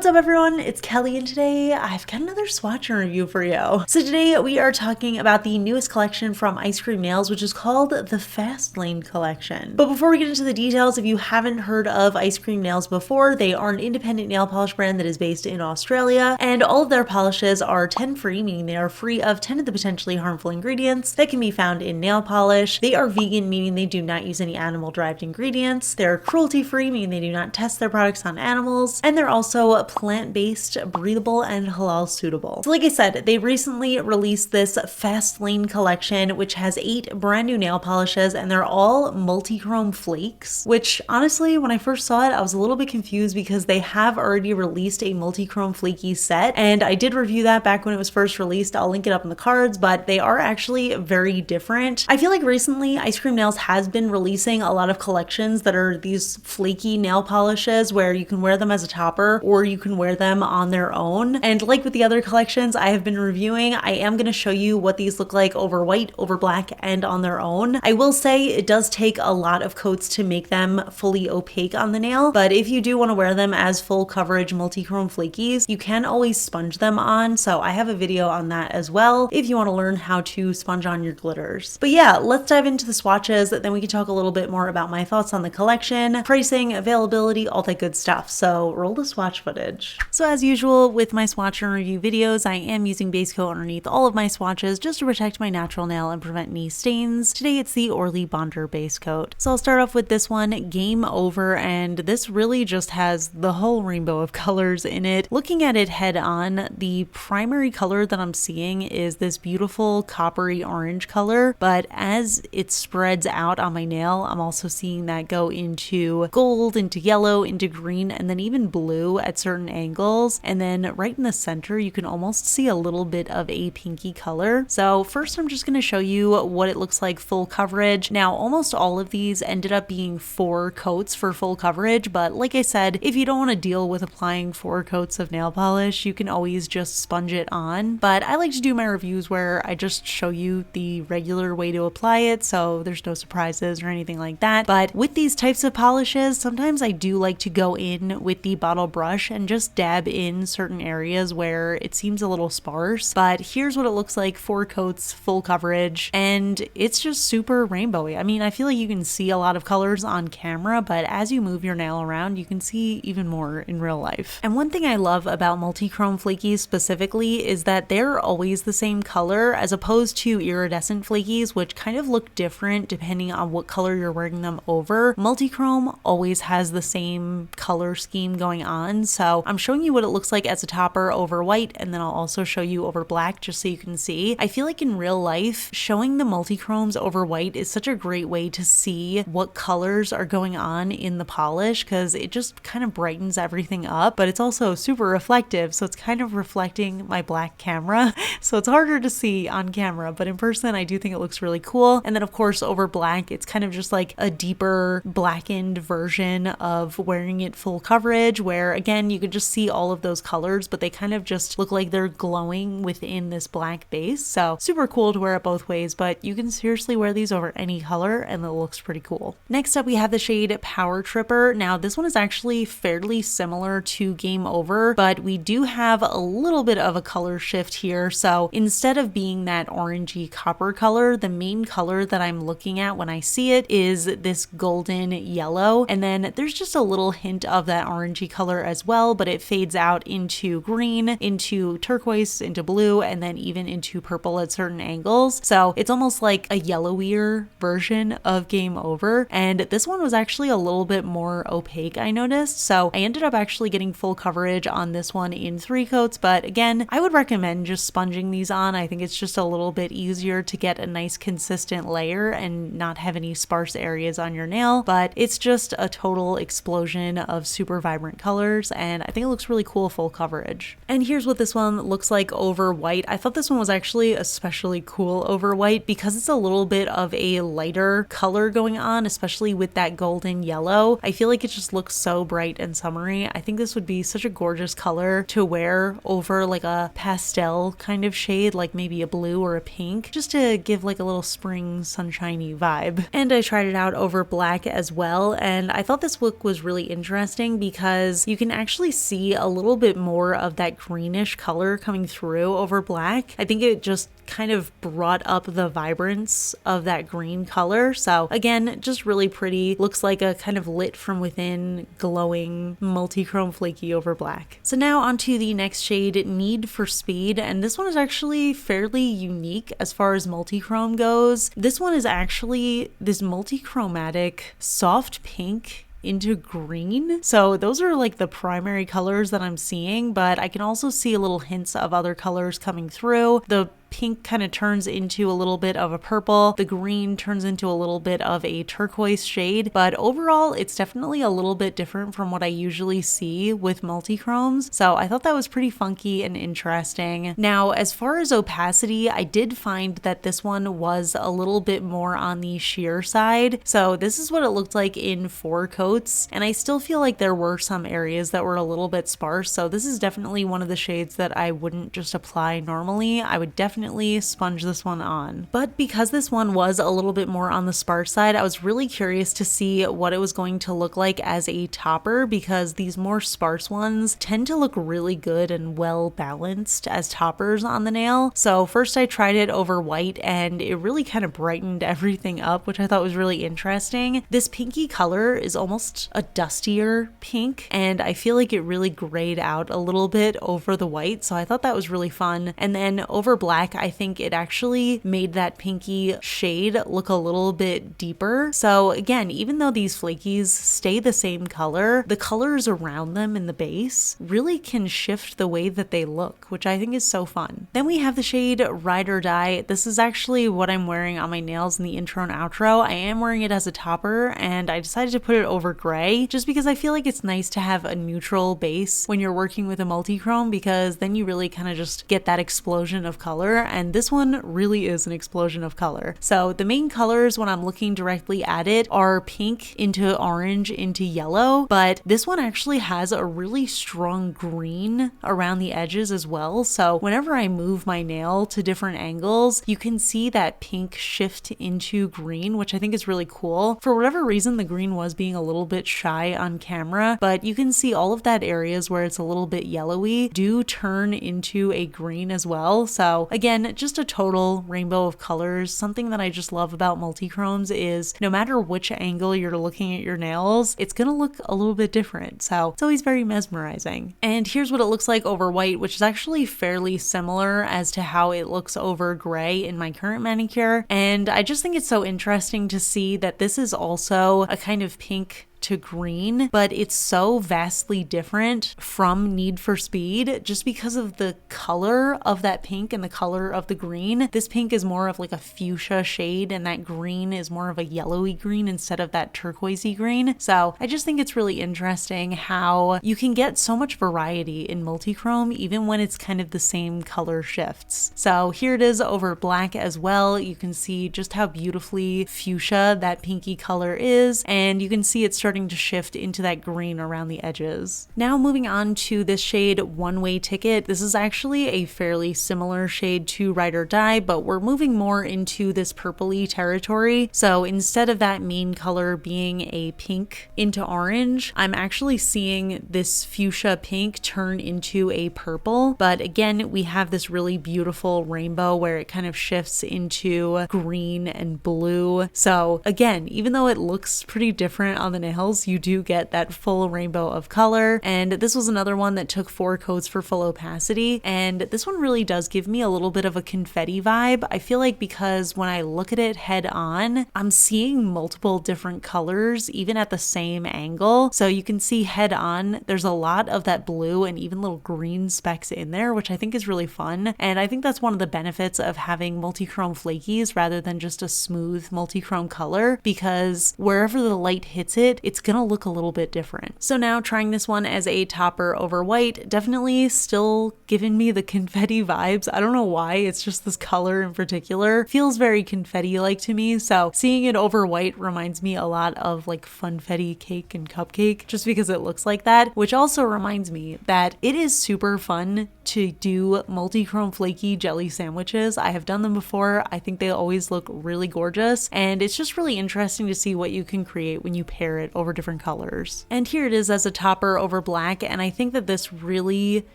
What's up everyone, it's Kelly and today I've got another swatch review for you. So today we are talking about the newest collection from Ice Cream Nails, which is called the Fast Lane collection. But before we get into the details, if you haven't heard of Ice Cream Nails before, they are an independent nail polish brand that is based in Australia, and all of their polishes are 10 free, meaning they are free of 10 of the potentially harmful ingredients that can be found in nail polish. They are vegan, meaning they do not use any animal derived ingredients. They're cruelty free, meaning they do not test their products on animals, and they're also plant-based, breathable, and halal suitable. So like I said, they recently released this Fast Lane collection, which has 8 brand new nail polishes, and they're all Multichrome Flakes, which honestly, when I first saw it, I was a little bit confused because they have already released a Multichrome Flaky set, and I did review that back when it was first released. I'll link it up in the cards, but they are actually very different. I feel like recently Ice Cream Nails has been releasing a lot of collections that are these flaky nail polishes where you can wear them as a topper or you can wear them on their own. And like with the other collections I have been reviewing, I am going to show you what these look like over white, over black, and on their own. I will say it does take a lot of coats to make them fully opaque on the nail, but if you do want to wear them as full coverage multi-chrome flakies, you can always sponge them on. So I have a video on that as well if you want to learn how to sponge on your glitters. But yeah, let's dive into the swatches, then we can talk a little bit more about my thoughts on the collection, pricing, availability, all that good stuff. So roll the swatch footage. So as usual with my swatch and review videos, I am using base coat underneath all of my swatches just to protect my natural nail and prevent any stains. Today it's the Orly Bonder base coat. So I'll start off with this one, Game Over, and this really just has the whole rainbow of colors in it. Looking at it head on, the primary color that I'm seeing is this beautiful coppery orange color, but as it spreads out on my nail, I'm also seeing that go into gold, into yellow, into green, and then even blue at certain angles. And then right in the center, you can almost see a little bit of a pinky color. So first, I'm just going to show you what it looks like full coverage. Now, almost all of these ended up being 4 coats for full coverage, but like I said, if you don't want to deal with applying 4 coats of nail polish, you can always just sponge it on. But I like to do my reviews where I just show you the regular way to apply it, so there's no surprises or anything like that. But with these types of polishes, sometimes I do like to go in with the bottle brush and just dab in certain areas where it seems a little sparse. But here's what it looks like, 4 coats, full coverage, and it's just super rainbowy. I mean, I feel like you can see a lot of colors on camera, but as you move your nail around, you can see even more in real life. And one thing I love about multi-chrome flakies specifically is that they're always the same color as opposed to iridescent flakies, which kind of look different depending on what color you're wearing them over. Multi-chrome always has the same color scheme going on, so I'm showing you what it looks like as a topper over white, and then I'll also show you over black just so you can see. I feel like in real life, showing the multi-chromes over white is such a great way to see what colors are going on in the polish because it just kind of brightens everything up, but it's also super reflective, so it's kind of reflecting my black camera, so it's harder to see on camera, but in person I do think it looks really cool. And then of course over black, it's kind of just like a deeper blackened version of wearing it full coverage, where again you could just see all of those colors, but they kind of just look like they're glowing within this black base. So super cool to wear it both ways, but you can seriously wear these over any color and it looks pretty cool. Next up we have the shade Power Tripper. Now this one is actually fairly similar to Game Over, but we do have a little bit of a color shift here. So instead of being that orangey copper color, the main color that I'm looking at when I see it is this golden yellow, and then there's just a little hint of that orangey color as well, but it fades out into green, into turquoise, into blue, and then even into purple at certain angles. So it's almost like a yellowier version of Game Over, and this one was actually a little bit more opaque, I noticed. So I ended up actually getting full coverage on this one in 3 coats, but again, I would recommend just sponging these on. I think it's just a little bit easier to get a nice consistent layer and not have any sparse areas on your nail, but it's just a total explosion of super vibrant colors, and I think it looks really cool full coverage. And here's what this one looks like over white. I thought this one was actually especially cool over white because it's a little bit of a lighter color going on, especially with that golden yellow. I feel like it just looks so bright and summery. I think this would be such a gorgeous color to wear over like a pastel kind of shade, like maybe a blue or a pink, just to give like a little spring sunshiny vibe. And I tried it out over black as well, and I thought this look was really interesting because you can actually actually see a little bit more of that greenish color coming through over black. I think it just kind of brought up the vibrance of that green color. So again, just really pretty. Looks like a kind of lit from within glowing multichrome flaky over black. So now onto the next shade, Need for Speed, and this one is actually fairly unique as far as multichrome goes. This one is actually this multichromatic soft pink into green. So those are like the primary colors that I'm seeing, but I can also see a little hints of other colors coming through. The pink kind of turns into a little bit of a purple. The green turns into a little bit of a turquoise shade, but overall it's definitely a little bit different from what I usually see with multichromes. So I thought that was pretty funky and interesting. Now, as far as opacity, I did find that this one was a little bit more on the sheer side. So this is what it looked like in 4 coats, and I still feel like there were some areas that were a little bit sparse. So this is definitely one of the shades that I wouldn't just apply normally. I would definitely sponge this one on. But because this one was a little bit more on the sparse side, I was really curious to see what it was going to look like as a topper, because these more sparse ones tend to look really good and well balanced as toppers on the nail. So first I tried it over white and it really kind of brightened everything up, which I thought was really interesting. This pinky color is almost a dustier pink, and I feel like it really grayed out a little bit over the white, so I thought that was really fun. And then over black, I think it actually made that pinky shade look a little bit deeper. So again, even though these flakies stay the same color, the colors around them in the base really can shift the way that they look, which I think is so fun. Then we have the shade Ride or Die. This is actually what I'm wearing on my nails in the intro and outro. I am wearing it as a topper, and I decided to put it over gray just because I feel like it's nice to have a neutral base when you're working with a multichrome, because then you really kind of just get that explosion of color, and this one really is an explosion of color. So the main colors when I'm looking directly at it are pink into orange into yellow, but this one actually has a really strong green around the edges as well. So whenever I move my nail to different angles, you can see that pink shift into green, which I think is really cool. For whatever reason, the green was being a little bit shy on camera, but you can see all of that areas where it's a little bit yellowy do turn into a green as well. So again, just a total rainbow of colors. Something that I just love about multichromes is no matter which angle you're looking at your nails, it's gonna look a little bit different. So it's always very mesmerizing. And here's what it looks like over white, which is actually fairly similar as to how it looks over gray in my current manicure. And I just think it's so interesting to see that this is also a kind of pink to green, but it's so vastly different from Need for Speed just because of the color of that pink and the color of the green. This pink is more of like a fuchsia shade, and that green is more of a yellowy green instead of that turquoisey green. So I just think it's really interesting how you can get so much variety in multichrome even when it's kind of the same color shifts. So here it is over black as well. You can see just how beautifully fuchsia that pinky color is, and you can see it's starting to shift into that green around the edges. Now moving on to this shade One Way Ticket. This is actually a fairly similar shade to Ride or Die, but we're moving more into this purpley territory. So instead of that main color being a pink into orange, I'm actually seeing this fuchsia pink turn into a purple. But again, we have this really beautiful rainbow where it kind of shifts into green and blue. So again, even though it looks pretty different on the nails, you do get that full rainbow of color. And this was another one that took 4 coats for full opacity, and this one really does give me a little bit of a confetti vibe. I feel like because when I look at it head on, I'm seeing multiple different colors even at the same angle. So you can see head on there's a lot of that blue and even little green specks in there, which I think is really fun. And I think that's one of the benefits of having multichrome flakies rather than just a smooth multichrome color, because wherever the light hits it, it's gonna look a little bit different. So now trying this one as a topper over white, definitely still giving me the confetti vibes. I don't know why, it's just this color in particular feels very confetti-like to me. So seeing it over white reminds me a lot of like funfetti cake and cupcake, just because it looks like that, which also reminds me that it is super fun to do multichrome flaky jelly sandwiches. I have done them before. I think they always look really gorgeous, and it's just really interesting to see what you can create when you pair it over different colors. And here it is as a topper over black, and I think that this really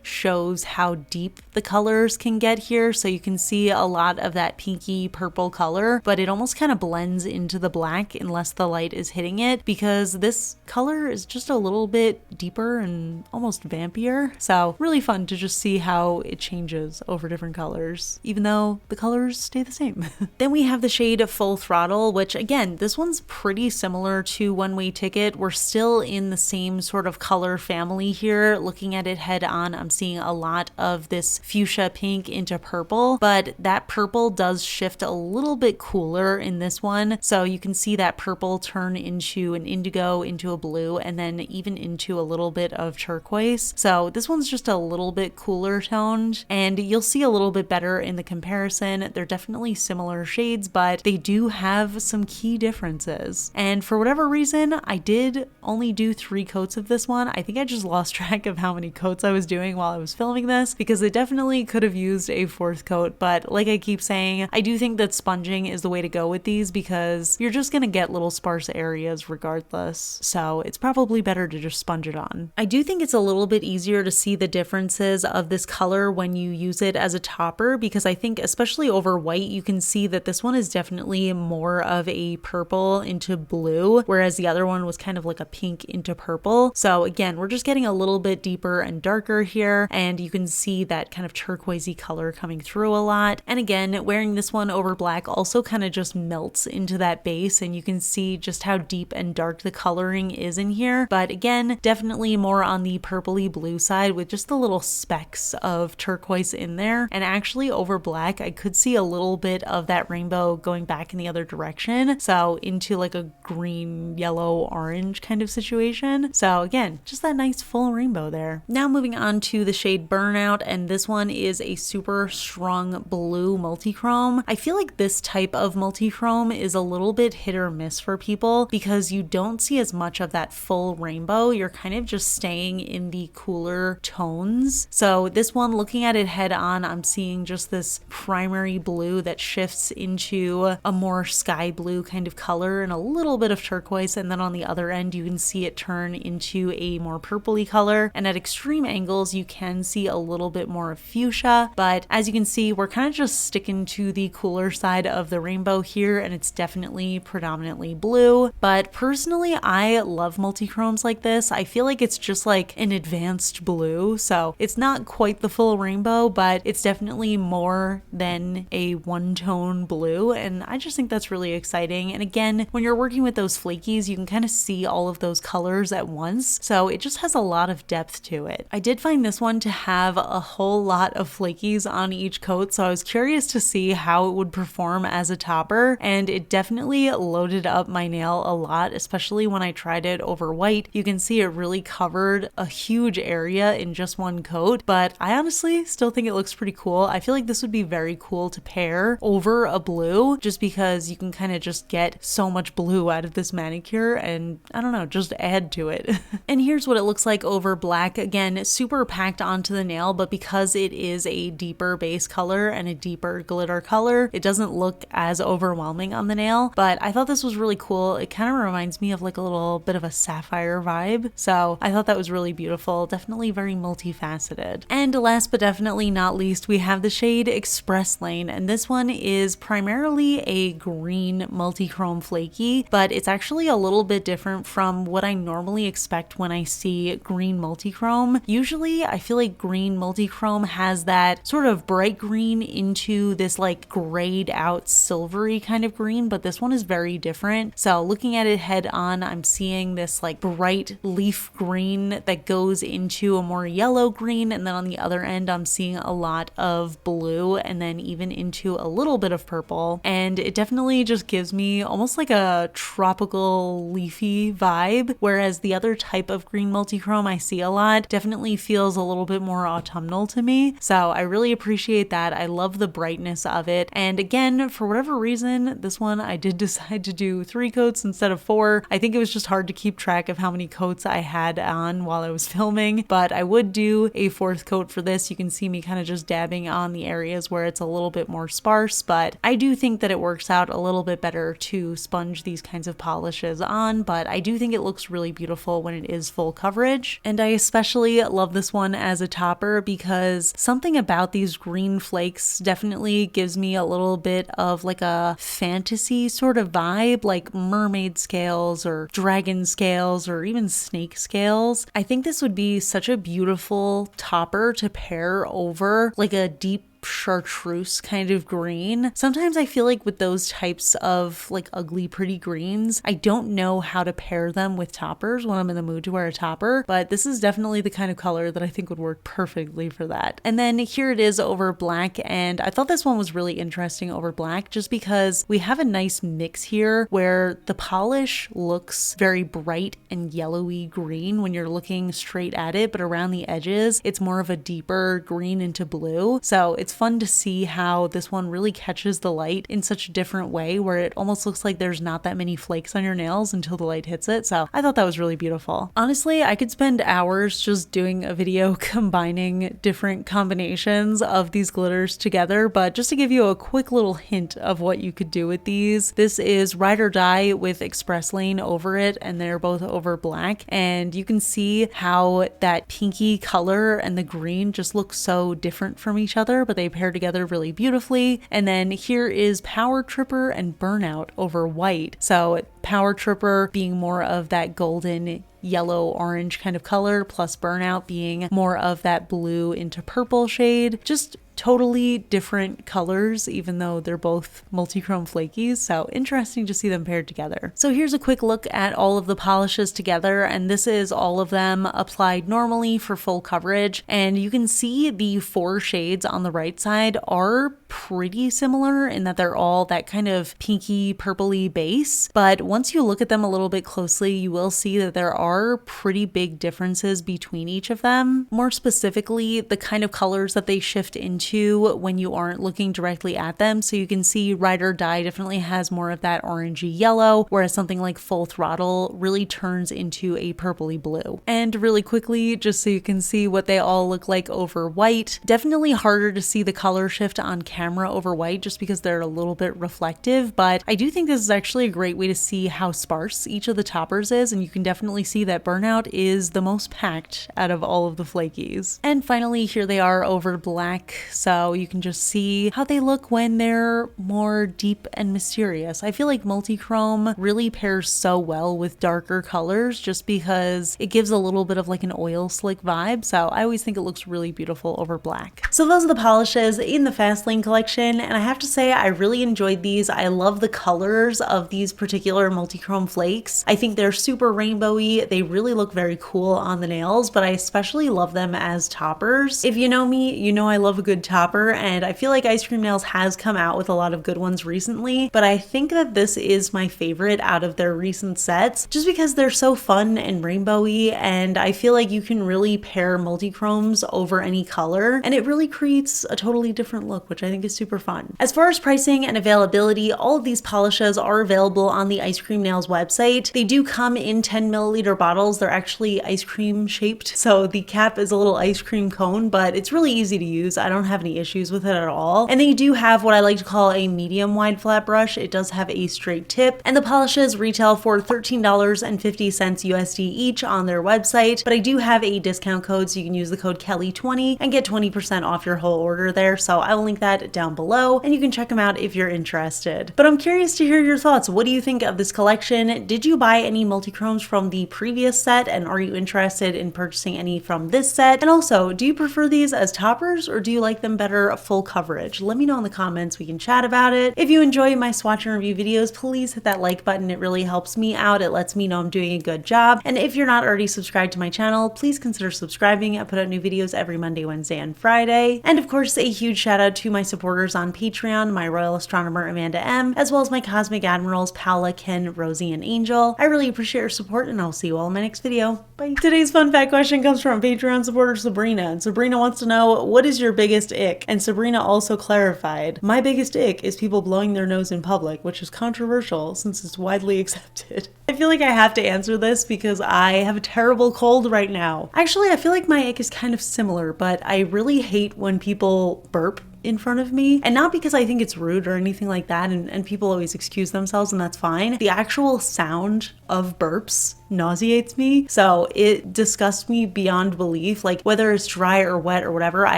shows how deep the colors can get here. So you can see a lot of that pinky purple color, but it almost kind of blends into the black unless the light is hitting it, because this color is just a little bit deeper and almost vampier. So really fun to just see how it changes over different colors, even though the colors stay the same. Then we have the shade Full Throttle, which again, this one's pretty similar to One Way Ticket. We're still in the same sort of color family here. Looking at it head on, I'm seeing a lot of this fuchsia pink into purple, but that purple does shift a little bit cooler in this one. So you can see that purple turn into an indigo, into a blue, and then even into a little bit of turquoise. So this one's just a little bit cooler toned, and you'll see a little bit better in the comparison. They're definitely similar shades, but they do have some key differences. And for whatever reason, I did only do 3 coats of this one. I think I just lost track of how many coats I was doing while I was filming this, because it definitely could have used a 4th coat. But like I keep saying, I do think that sponging is the way to go with these, because you're just gonna get little sparse areas regardless. So it's probably better to just sponge it on. I do think it's a little bit easier to see the differences of this color when you use it as a topper, because I think especially over white, you can see that this one is definitely more of a purple into blue, whereas the other one was kind of like a pink into purple. So again, we're just getting a little bit deeper and darker here, and you can see that kind of turquoisey color coming through a lot. And again, wearing this one over black also kind of just melts into that base, and you can see just how deep and dark the coloring is in here. But again, definitely more on the purpley blue side with just the little specks of turquoise in there. And actually over black, I could see a little bit of that rainbow going back in the other direction. So into like a green, yellow, orange kind of situation. So again, just that nice full rainbow there. Now moving on to the shade Burnout, and this one is a super strong blue multichrome. I feel like this type of multichrome is a little bit hit or miss for people, because you don't see as much of that full rainbow. You're kind of just staying in the cooler tones. So this one, looking at it head on, I'm seeing just this primary blue that shifts into a more sky blue kind of color and a little bit of turquoise, and then on the other end you can see it turn into a more purpley color, and at extreme angles you can see a little bit more of fuchsia. But as you can see, we're kind of just sticking to the cooler side of the rainbow here, and it's definitely predominantly blue. But personally, I love multichromes like this. I feel like it's just like an advanced blue, so it's not quite the full rainbow, but it's definitely more than a one-tone blue, and I just think that's really exciting. And again, when you're working with those flakies, you can kind of see all of those colors at once, so it just has a lot of depth to it. I did find this one to have a whole lot of flakies on each coat, so I was curious to see how it would perform as a topper, and it definitely loaded up my nail a lot, especially when I tried it over white. You can see it really covered a huge area in just one coat, but I honestly still think it looks pretty cool. I feel like this would be very cool to pair over a blue, just because you can kind of just get so much blue out of this manicure and, I don't know, just add to it. And here's what it looks like over black. Again, super packed onto the nail, but because it is a deeper base color and a deeper glitter color, it doesn't look as overwhelming on the nail. But I thought this was really cool. It kind of reminds me of like a little bit of a sapphire vibe, so I thought that was really beautiful. Definitely very multifaceted. And last but definitely not least, we have the shade Express Lane, and this one is primarily a green multichrome flaky, but it's actually a little bit different from what I normally expect when I see green multichrome. Usually I feel like green multichrome has that sort of bright green into this like grayed out silvery kind of green, but this one is very different. So looking at it head on, I'm seeing this like bright leaf green that goes into a more yellow green, and then on the other end I'm seeing a lot of blue, and then even into a little bit of purple, and it definitely just gives me almost like a tropical leafy vibe, whereas the other type of green multichrome I see a lot definitely feels a little bit more autumnal to me. So I really appreciate that. I love the brightness of it, and again, for whatever reason, this one I did decide to do 3 coats instead of 4. I think it was just hard to keep track of how many coats I had on while I was filming, but I would do a 4th coat for this. You can see me kind of just dabbing on the areas where it's a little bit more sparse, but I do think that it works out a little bit better to sponge these kinds of polishes on. but I do think it looks really beautiful when it is full coverage. And I especially love this one as a topper because something about these green flakes definitely gives me a little bit of like a fantasy sort of vibe, like mermaid scales or dragon scales or even snake scales. I think this would be such a beautiful topper to pair over like a deep chartreuse kind of green. Sometimes I feel like with those types of like ugly pretty greens, I don't know how to pair them with toppers when I'm in the mood to wear a topper, but this is definitely the kind of color that I think would work perfectly for that. And then here it is over black, and I thought this one was really interesting over black just because we have a nice mix here where the polish looks very bright and yellowy green when you're looking straight at it, but around the edges it's more of a deeper green into blue. So it's fun to see how this one really catches the light in such a different way where it almost looks like there's not that many flakes on your nails until the light hits it. So I thought that was really beautiful. Honestly, I could spend hours just doing a video combining different combinations of these glitters together, but just to give you a quick little hint of what you could do with these, this is Ride or Die with Express Lane over it, and they're both over black, and you can see how that pinky color and the green just look so different from each other, but they pair together really beautifully. And then here is Power Tripper and Burnout over white. So Power Tripper being more of that golden yellow orange kind of color, plus Burnout being more of that blue into purple shade. Just totally different colors, even though they're both multichrome flakies, so interesting to see them paired together. So here's a quick look at all of the polishes together, and this is all of them applied normally for full coverage, and you can see the 4 shades on the right side are pretty similar in that they're all that kind of pinky purpley base, but once you look at them a little bit closely, you will see that there are pretty big differences between each of them. More specifically, the kind of colors that they shift into when you aren't looking directly at them. So you can see Ride or Die definitely has more of that orangey yellow, whereas something like Full Throttle really turns into a purpley blue. And really quickly, just so you can see what they all look like over white, definitely harder to see the color shift on camera over white just because they're a little bit reflective, but I do think this is actually a great way to see how sparse each of the toppers is, and you can definitely see that Burnout is the most packed out of all of the flakies. And finally, here they are over black. So you can just see how they look when they're more deep and mysterious. I feel like multichrome really pairs so well with darker colors just because it gives a little bit of like an oil slick vibe. So I always think it looks really beautiful over black. So those are the polishes in the Fast Lane collection, and I have to say I really enjoyed these. I love the colors of these particular multichrome flakes. I think they're super rainbowy. They really look very cool on the nails, but I especially love them as toppers. If you know me, you know I love a good topper, and I feel like Ice Cream Nails has come out with a lot of good ones recently, but I think that this is my favorite out of their recent sets just because they're so fun and rainbowy, and I feel like you can really pair multichromes over any color and it really creates a totally different look, which I think is super fun. As far as pricing and availability, all of these polishes are available on the Ice Cream Nails website. They do come in 10 milliliter bottles. They're actually ice cream shaped, so the cap is a little ice cream cone, but it's really easy to use. I don't have any issues with it at all. And they do have what I like to call a medium wide flat brush. It does have a straight tip, and the polishes retail for $13.50 USD each on their website, but I do have a discount code, so you can use the code KELLI20 and get 20% off your whole order there. So I will link that down below and you can check them out if you're interested. But I'm curious to hear your thoughts. What do you think of this collection? Did you buy any multichromes from the previous set, and are you interested in purchasing any from this set? And also, do you prefer these as toppers or do you like them better full coverage? Let me know in the comments. We can chat about it. If you enjoy my swatch and review videos, please hit that like button. It really helps me out. It lets me know I'm doing a good job. And if you're not already subscribed to my channel, please consider subscribing. I put out new videos every Monday, Wednesday, and Friday. And of course, a huge shout out to my supporters on Patreon, my Royal Astronomer Amanda M, as well as my Cosmic Admirals Paola, Ken, Rosie, and Angel. I really appreciate your support, and I'll see you all in my next video. Bye. Today's fun fact question comes from Patreon supporter Sabrina, and Sabrina wants to know, what is your biggest ick? And Sabrina also clarified, my biggest ick is people blowing their nose in public, which is controversial since it's widely accepted. I feel like I have to answer this because I have a terrible cold right now. Actually, I feel like my ick is kind of similar, but I really hate when people burp in front of me. And not because I think it's rude or anything like that, and people always excuse themselves and that's fine. The actual sound of burps nauseates me. So it disgusts me beyond belief. Like whether it's dry or wet or whatever, I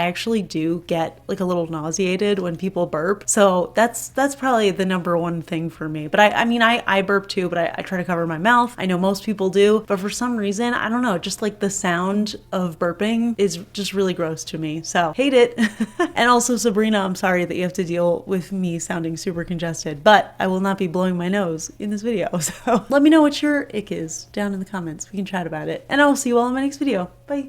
actually do get like a little nauseated when people burp. So that's probably the number one thing for me. But I mean, I burp too, but I try to cover my mouth. I know most people do, but for some reason, I don't know, just like the sound of burping is just really gross to me. So hate it. And also Sabrina, I'm sorry that you have to deal with me sounding super congested, but I will not be blowing my nose in this video. So let me know what your ick is down in the comments. We can chat about it. And I will see you all in my next video. Bye.